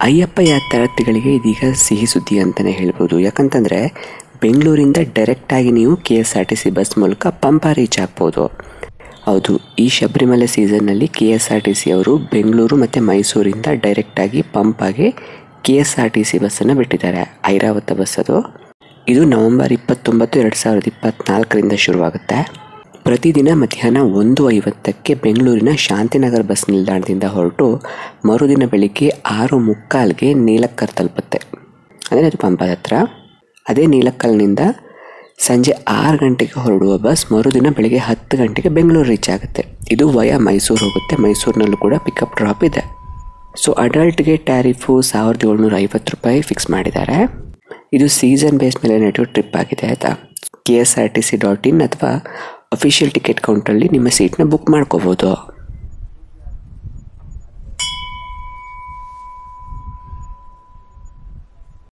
ಅಯ್ಯಪ್ಪ ಯಾತ್ರಾರ್ಥಿಗಳಿಗೆ ಇದೀಗ ಸಿಹಿ ಸುದ್ದಿ ಅಂತಲೇ ಹೇಳ್ಬೋದು. ಯಾಕಂತಂದರೆ ಬೆಂಗಳೂರಿಂದ ಡೈರೆಕ್ಟಾಗಿ ನೀವು KSRTC ಬಸ್ ಮೂಲಕ ಪಂಪ ರೀಚ್ ಆಗ್ಬೋದು. ಹೌದು, ಈ ಶಬರಿಮಲೆ ಸೀಸನ್ನಲ್ಲಿ KSRTC ಅವರು ಬೆಂಗಳೂರು ಮತ್ತು ಮೈಸೂರಿಂದ ಡೈರೆಕ್ಟಾಗಿ ಪಂಪಾಗೆ KSRTC ಬಸ್ಸನ್ನು ಬಿಟ್ಟಿದ್ದಾರೆ. ಐರಾವತ ಬಸ್ ಅದು. ಇದು ನವೆಂಬರ್ 29, 2024 ಶುರುವಾಗುತ್ತೆ. ಪ್ರತಿದಿನ ಮಧ್ಯಾಹ್ನ 1:50ಕ್ಕೆ ಬೆಂಗಳೂರಿನ ಶಾಂತಿನಗರ ಬಸ್ ನಿಲ್ದಾಣದಿಂದ ಹೊರಟು ಮರುದಿನ ಬೆಳಿಗ್ಗೆ 6:45ಗೆ ನೀಲಕ್ಕಲ್ ತಲುಪುತ್ತೆ. ಅಂದರೆ ಅದು ಪಂಪದ ಹತ್ರ. ಅದೇ ನೀಲಕ್ಕಲ್ನಿಂದ ಸಂಜೆ 6 ಗಂಟೆಗೆ ಹೊರಡುವ ಬಸ್ ಮರುದಿನ ಬೆಳಿಗ್ಗೆ 10 ಗಂಟೆಗೆ ಬೆಂಗಳೂರು ರೀಚ್ ಆಗುತ್ತೆ. ಇದು ವಯಾ ಮೈಸೂರು ಹೋಗುತ್ತೆ. ಮೈಸೂರಿನಲ್ಲೂ ಕೂಡ ಪಿಕಪ್ ಡ್ರಾಪ್ ಇದೆ. ಸೊ ಅಡಲ್ಟ್ಗೆ ಟ್ಯಾರಿಫು 1750 ರೂಪಾಯಿ ಫಿಕ್ಸ್ ಮಾಡಿದ್ದಾರೆ. ಇದು ಸೀಸನ್ ಬೇಸ್ ಮೇಲೆ ನಡೆಯೋ ಟ್ರಿಪ್ ಆಗಿದೆ ಆಯಿತಾ. KSRTC.in ಅಥವಾ ಅಫಿಷಿಯಲ್ ಟಿಕೆಟ್ ಕೌಂಟ್ರಲ್ಲಿ ನಿಮ್ಮ ಸೀಟ್ನ ಬುಕ್ ಮಾಡ್ಕೋಬೋದು.